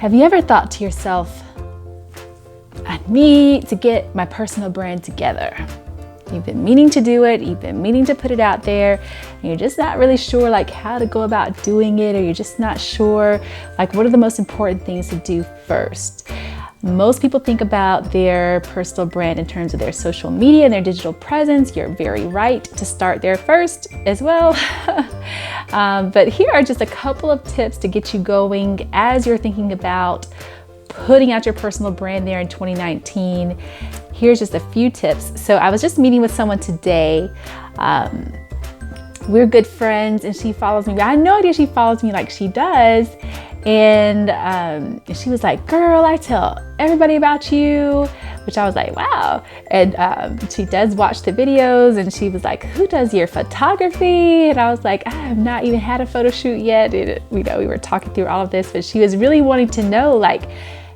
Have you ever thought to yourself, I need to get my personal brand together? You've been meaning to do it, you've been meaning to put it out there, and you're just not really sure like how to go about doing it, or you're just not sure like what are the most important things to do first. Most people think about their personal brand in terms of their social media and their digital presence. You're very right to start there first as well. But here are just a couple of tips to get you going as you're thinking about putting out your personal brand there in 2019. Here's just a few tips. So I was just meeting with someone today. We're good friends and she follows me. I had no idea she follows me like she does. And she was like, girl, I tell everybody about you, which I was like, wow. And she does watch the videos and she was like, who does your photography? And I was like, I have not even had a photo shoot yet. And, we were talking through all of this, but she was really wanting to know, like,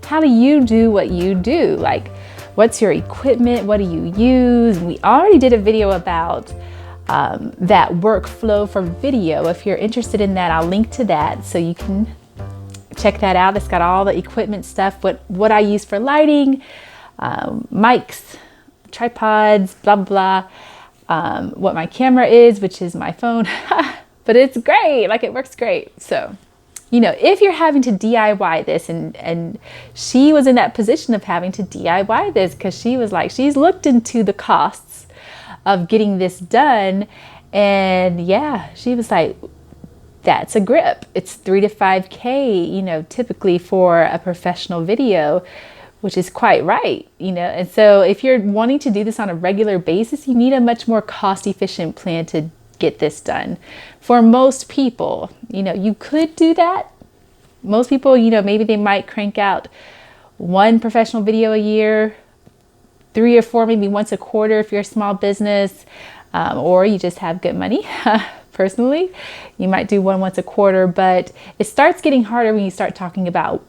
how do you do what you do? Like, what's your equipment? What do you use? And we already did a video about that workflow for video. If you're interested in that, I'll link to that so you can check that out. It's got all the equipment stuff, what I use for lighting, mics, tripods, blah, blah, blah. What my camera is, which is my phone, but it's great. Like, it works great. So, if you're having to DIY this, and she was in that position of having to DIY this because she was like, she's looked into the costs of getting this done. And yeah, she was like, that's a grip. It's $3,000 to $5,000, typically for a professional video, which is quite right, And so if you're wanting to do this on a regular basis, you need a much more cost-efficient plan to get this done. For most people, you could do that. Most people, maybe they might crank out one professional video a year, 3 or 4, maybe once a quarter if you're a small business, or you just have good money. Personally, you might do one once a quarter, but it starts getting harder when you start talking about,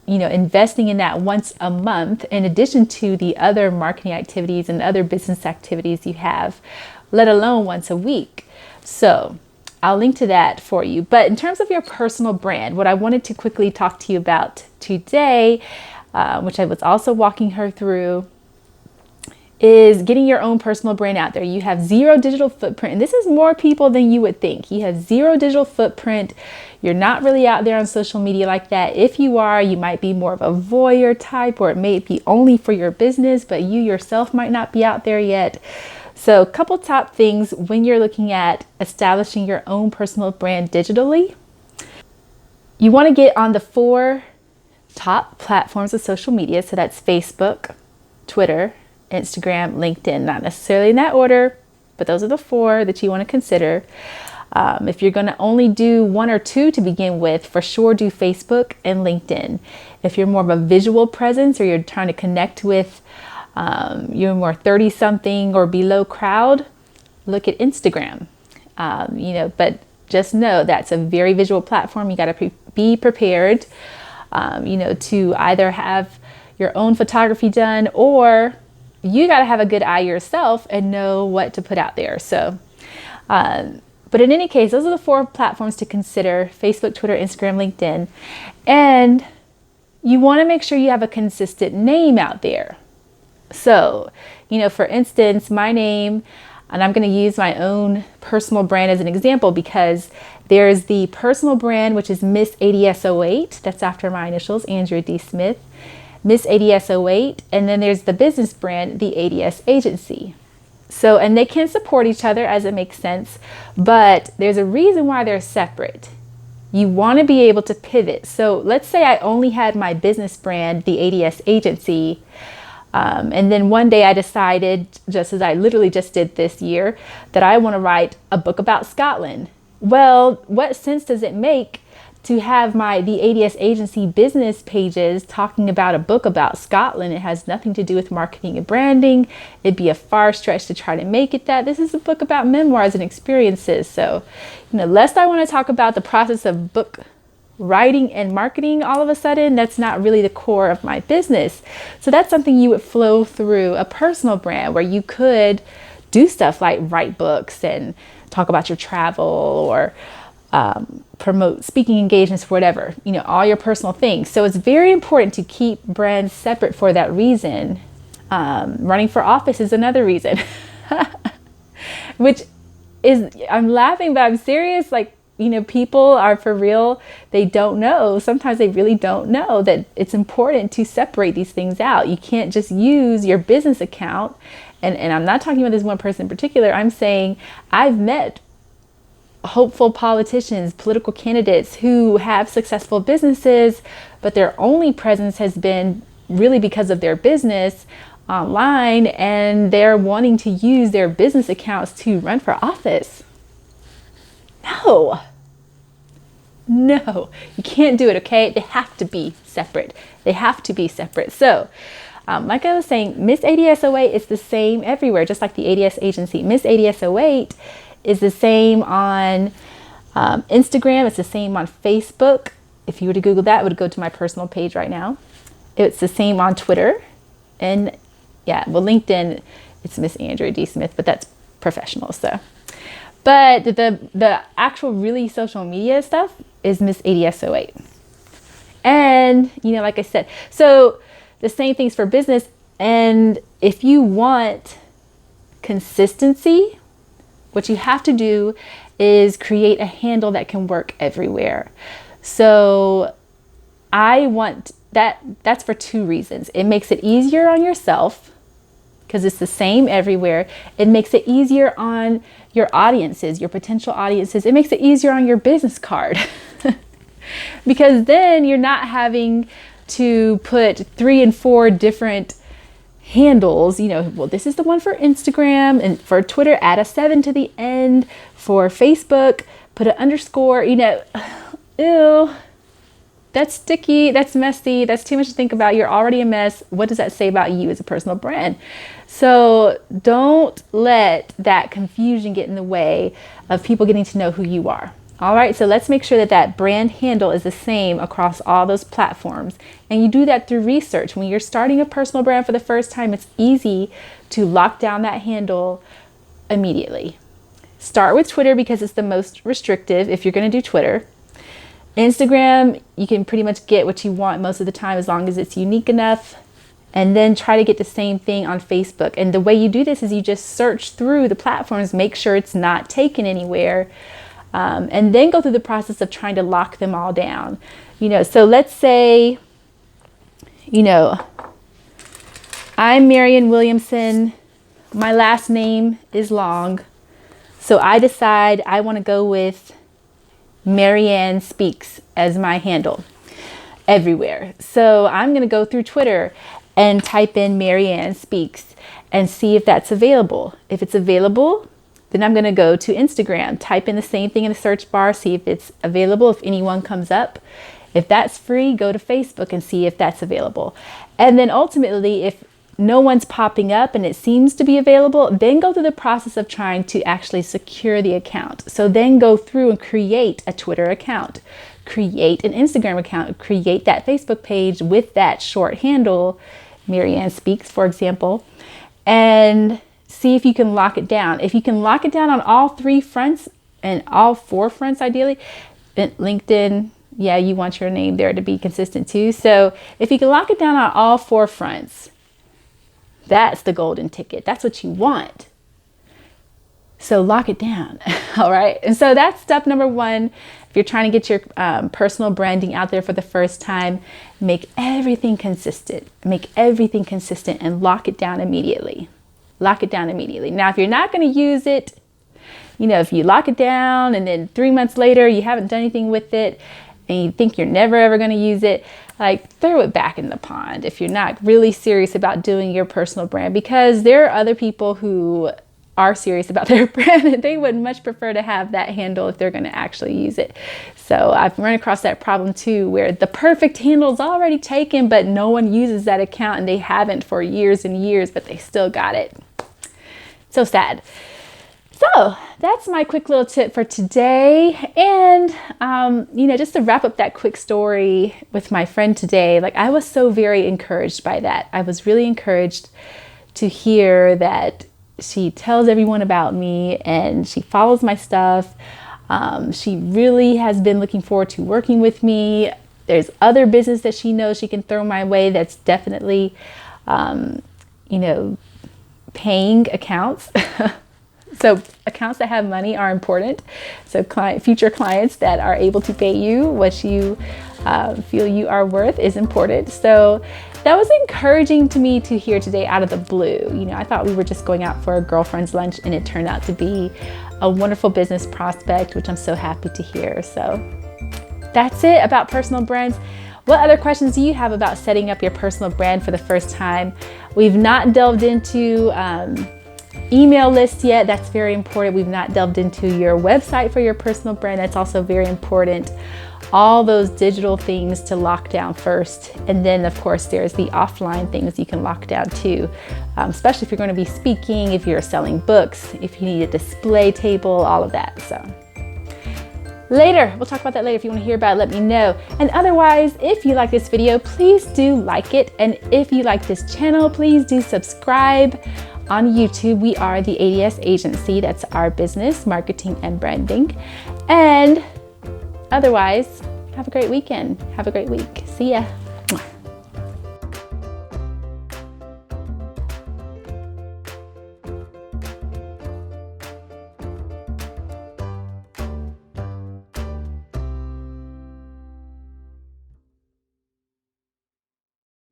investing in that once a month, in addition to the other marketing activities and other business activities you have, let alone once a week. So I'll link to that for you. But in terms of your personal brand, what I wanted to quickly talk to you about today, which I was also walking her through, is getting your own personal brand out there. You have zero digital footprint, and this is more people than you would think. You have zero digital footprint. You're not really out there on social media like that. If you are, you might be more of a voyeur type, or it may be only for your business, but you yourself might not be out there yet. So a couple top things when you're looking at establishing your own personal brand digitally. You want to get on the 4 top platforms of social media. So that's Facebook, Twitter, Instagram, LinkedIn, not necessarily in that order, but those are the 4 that you want to consider. If you're going to only do 1 or 2 to begin with, for sure do Facebook and LinkedIn. If you're more of a visual presence, or you're trying to connect with your more 30-something or below crowd, look at Instagram. But just know that's a very visual platform. You got to be prepared, to either have your own photography done, or you got to have a good eye yourself and know what to put out there. So, but in any case, those are the 4 platforms to consider: Facebook, Twitter, Instagram, LinkedIn. And you want to make sure you have a consistent name out there. So, for instance, my name, and I'm going to use my own personal brand as an example, because there's the personal brand, which is Miss ADS08. That's after my initials, Andrea D. Smith. Miss ADS08, and then there's the business brand, the ADS Agency. So, and they can support each other as it makes sense, but there's a reason why they're separate. You want to be able to pivot. So let's say I only had my business brand, the ADS Agency, and then one day I decided, just as I literally just did this year, that I want to write a book about Scotland. Well, what sense does it make to have the ADS Agency business pages talking about a book about Scotland? It has nothing to do with marketing and branding. It'd be a far stretch to try to make it that. This is a book about memoirs and experiences. So, lest I want to talk about the process of book writing and marketing all of a sudden, that's not really the core of my business. So that's something you would flow through a personal brand, where you could do stuff like write books and talk about your travel, or promote speaking engagements, whatever, all your personal things. So it's very important to keep brands separate for that reason. Running for office is another reason, which is, I'm laughing, but I'm serious. Like, people are for real. They don't know. Sometimes they really don't know that it's important to separate these things out. You can't just use your business account. And I'm not talking about this one person in particular. I'm saying I've met hopeful politicians, political candidates who have successful businesses, but their only presence has been really because of their business online, and they're wanting to use their business accounts to run for office. No, you can't do it, okay? They have to be separate. So, like I was saying, Miss ADS08 is the same everywhere, just like the ADS agency. Miss ADS08 is the same on Instagram. It's the same on Facebook. If you were to Google that, it would go to my personal page right now. It's the same on Twitter. And LinkedIn, it's Miss Andrea D. Smith, but that's professional. So, but the actual really social media stuff is Miss ADS08. And, like I said, so the same things for business. And if you want consistency, what you have to do is create a handle that can work everywhere. So I want that's for two reasons. It makes it easier on yourself because it's the same everywhere. It makes it easier on your audiences, your potential audiences. It makes it easier on your business card because then you're not having to put 3 and 4 different handles. Well, this is the one for Instagram, and for Twitter, add a 7 to the end. For Facebook, put an underscore. Ew, that's sticky, that's messy, that's too much to think about. You're already a mess. What does that say about you as a personal brand? So don't let that confusion get in the way of people getting to know who you are. All right, so let's make sure that brand handle is the same across all those platforms. And you do that through research. When you're starting a personal brand for the first time, it's easy to lock down that handle immediately. Start with Twitter because it's the most restrictive if you're going to do Twitter. Instagram, you can pretty much get what you want most of the time as long as it's unique enough. And then try to get the same thing on Facebook. And the way you do this is you just search through the platforms, make sure it's not taken anywhere. And then go through the process of trying to lock them all down. So let's say, I'm Marianne Williamson. My last name is long. So I decide I want to go with Marianne Speaks as my handle everywhere. So I'm going to go through Twitter and type in Marianne Speaks and see if that's available. If it's available, then I'm going to go to Instagram, type in the same thing in the search bar, see if it's available, if anyone comes up. If that's free, go to Facebook and see if that's available. And then ultimately, if no one's popping up and it seems to be available, then go through the process of trying to actually secure the account. So then go through and create a Twitter account, create an Instagram account, create that Facebook page with that short handle, Marianne Speaks, for example, and see if you can lock it down. If you can lock it down on all 3 fronts and all 4 fronts, ideally, LinkedIn, you want your name there to be consistent too. So if you can lock it down on all 4 fronts, that's the golden ticket. That's what you want. So lock it down. All right. And so that's step number 1. If you're trying to get your personal branding out there for the first time, make everything consistent. Make everything consistent and lock it down immediately. Lock it down immediately. Now, if you're not going to use it, if you lock it down and then 3 months later you haven't done anything with it and you think you're never ever going to use it, throw it back in the pond if you're not really serious about doing your personal brand, because there are other people who are serious about their brand and they would much prefer to have that handle if they're going to actually use it. So I've run across that problem too, where the perfect handle is already taken, but no one uses that account and they haven't for years and years, but they still got it. So sad. So that's my quick little tip for today. And, just to wrap up that quick story with my friend today, I was so very encouraged by that. I was really encouraged to hear that she tells everyone about me and she follows my stuff. She really has been looking forward to working with me. There's other business that she knows she can throw my way that's definitely, paying accounts. So accounts that have money are important. So future clients that are able to pay you what you feel you are worth is important. So that was encouraging to me to hear today out of the blue. I thought we were just going out for a girlfriend's lunch, and it turned out to be a wonderful business prospect, which I'm so happy to hear. So that's it about personal brands. What other questions do you have about setting up your personal brand for the first time? We've not delved into email lists yet. That's very important. We've not delved into your website for your personal brand. That's also very important. All those digital things to lock down first. And then of course there's the offline things you can lock down too, especially if you're going to be speaking, if you're selling books, if you need a display table, all of that. So later, we'll talk about that later. If you want to hear about it, let me know. And otherwise, if you like this video, please do like it. And if you like this channel, please do subscribe. On YouTube, we are the ADS Agency. That's our business, marketing and branding. And otherwise, have a great weekend. Have a great week. See ya.